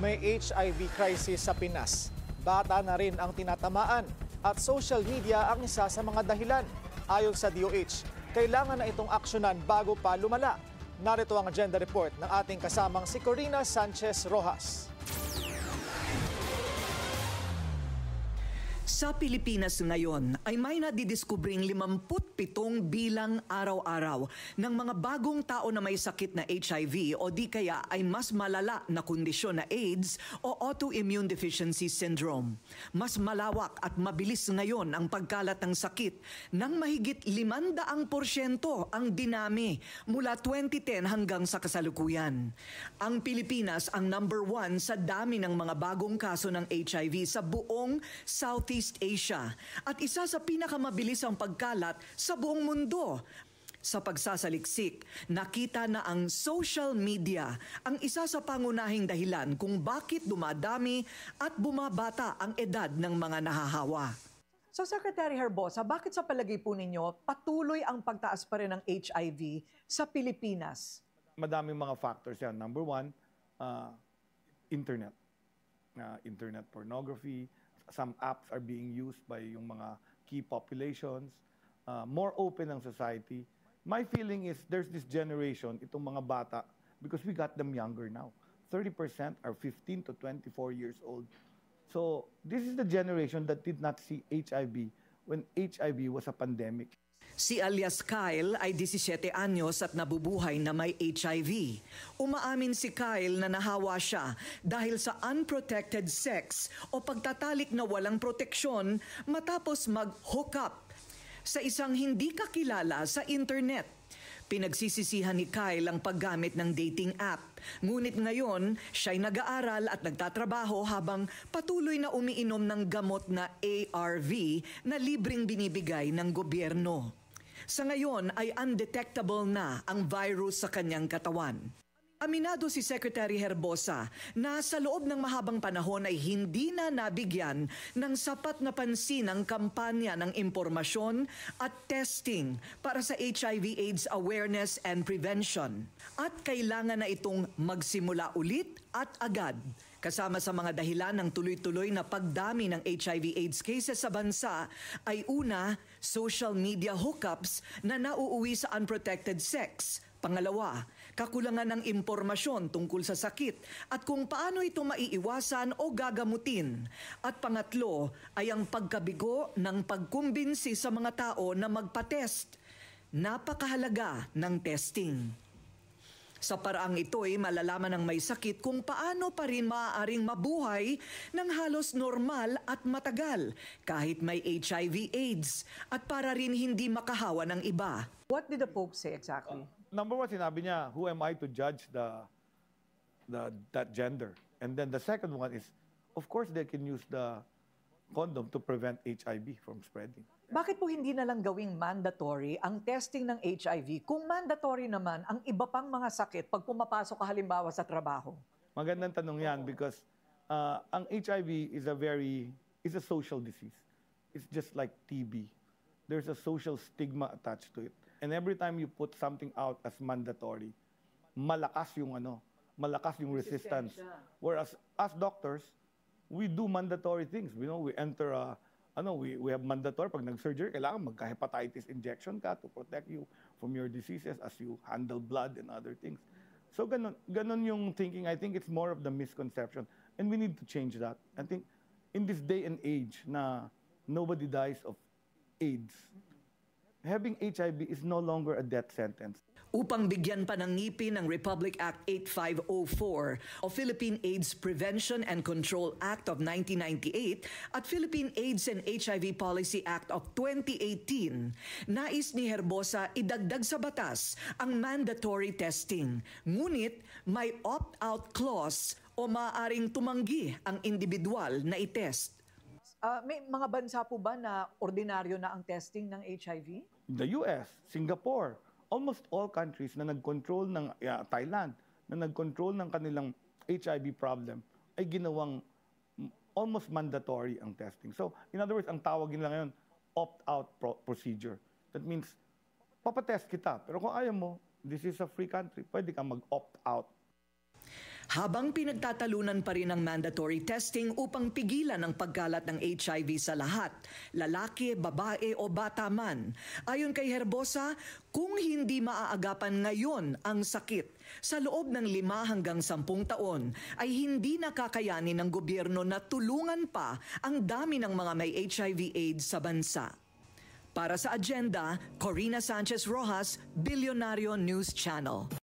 may HIV crisis sa Pinas. Bata na rin ang tinatamaan at social media ang isa sa mga dahilan. Ayon sa DOH, kailangan na itong aksyonan bago pa lumala. Narito ang agenda report ng ating kasamang si Corina Sanchez Rojas. Sa Pilipinas ngayon ay may nadidiskubring 57 bilang araw-araw ng mga bagong tao na may sakit na HIV o di kaya ay mas malala na kondisyon na AIDS o autoimmune deficiency syndrome. Mas malawak at mabilis ngayon ang pagkalat ng sakit ng mahigit 500% ang dinami mula 2010 hanggang sa kasalukuyan. Ang Pilipinas ang number 1 sa dami ng mga bagong kaso ng HIV sa buong Southeast Asia at isa sa pinakamabilis ang pagkalat sa buong mundo. Sa pagsasaliksik, nakita na ang social media ang isa sa pangunahing dahilan kung bakit dumadami at bumabata ang edad ng mga nahahawa. So Secretary Herbosa, bakit sa palagay po ninyo patuloy ang pagtaas pa rin ng HIV sa Pilipinas? Madaming mga factors yan. Number one, internet. Internet pornography. Some apps are being used by yung mga key populations. More open ang society. My feeling is there's this generation, itong mga bata, because we got them younger now. 30% are 15 to 24 years old. So this is the generation that did not see HIV when HIV was a pandemic. Si alias Kyle ay 17 anyos at nabubuhay na may HIV. Umaamin si Kyle na nahawa siya dahil sa unprotected sex o pagtatalik na walang proteksyon matapos mag-hook up sa isang hindi kakilala sa internet. Pinagsisisihan ni Kyle ang paggamit ng dating app. Ngunit ngayon, siya'y nag-aaral at nagtatrabaho habang patuloy na umiinom ng gamot na ARV na libreng binibigay ng gobyerno. Sa ngayon ay undetectable na ang virus sa kanyang katawan. Aminado si Secretary Herbosa na sa loob ng mahabang panahon ay hindi na nabigyan ng sapat na pansin ang kampanya ng impormasyon at testing para sa HIV/AIDS awareness and prevention. At kailangan na itong magsimula ulit at agad. Kasama sa mga dahilan ng tuloy-tuloy na pagdami ng HIV/AIDS cases sa bansa ay una, social media hookups na nauuwi sa unprotected sex. Pangalawa, kakulangan ng impormasyon tungkol sa sakit at kung paano ito maiiwasan o gagamutin. At pangatlo ay ang pagkabigo ng pagkumbinsi sa mga tao na magpa-test. Napakahalaga ng testing. Sa paraang ito ay malalaman ng may sakit kung paano pa rin maaaring mabuhay ng halos normal at matagal kahit may HIV/AIDS at para rin hindi makahawa ng iba. What did the Pope say exactly? Number one, sinabi niya, who am I to judge that gender? And then the second one is, of course, they can use the condom to prevent HIV from spreading. Bakit po hindi na lang gawing mandatory ang testing ng HIV kung mandatory naman ang iba pang mga sakit pag pumapasok ka halimbawa sa trabaho? Magandang tanong yan because ang HIV is a social disease. It's just like TB. There's a social stigma attached to it. And every time you put something out as mandatory, malakas yung resistance. Whereas as doctors, we do mandatory things. You know, we enter we have mandatory pag nag-surgery, kailangan magka-hepatitis injection ka to protect you from your diseases as you handle blood and other things. So ganon yung thinking. I think it's more of the misconception and we need to change that. I think in this day and age na nobody dies of AIDS, having HIV is no longer a death sentence. Upang bigyan pa ng ngipin ng Republic Act 8504 o Philippine AIDS Prevention and Control Act of 1998 at Philippine AIDS and HIV Policy Act of 2018, nais ni Herbosa idagdag sa batas ang mandatory testing. Ngunit may opt-out clause o maaaring tumanggi ang individual na itest. May mga bansa po ba na ordinaryo na ang testing ng HIV? The US, Singapore, almost all countries na nag-control ng Thailand, na nag-control ng kanilang HIV problem, ay ginawang almost mandatory ang testing. So, in other words, ang tawagin lang ngayon, opt-out procedure. That means, papatest kita. Pero kung ayaw mo, this is a free country, pwede kang mag-opt-out. Habang pinagtatalunan pa rin ang mandatory testing upang pigilan ang pagkalat ng HIV sa lahat, lalaki, babae o bata man. Ayon kay Herbosa, kung hindi maaagapan ngayon ang sakit, sa loob ng 5 hanggang 10 taon ay hindi nakakayanin ng gobyerno na tulungan pa ang dami ng mga may HIV/AIDS sa bansa. Para sa Agenda, Corina Sanchez Rojas, Bilyonaryo News Channel.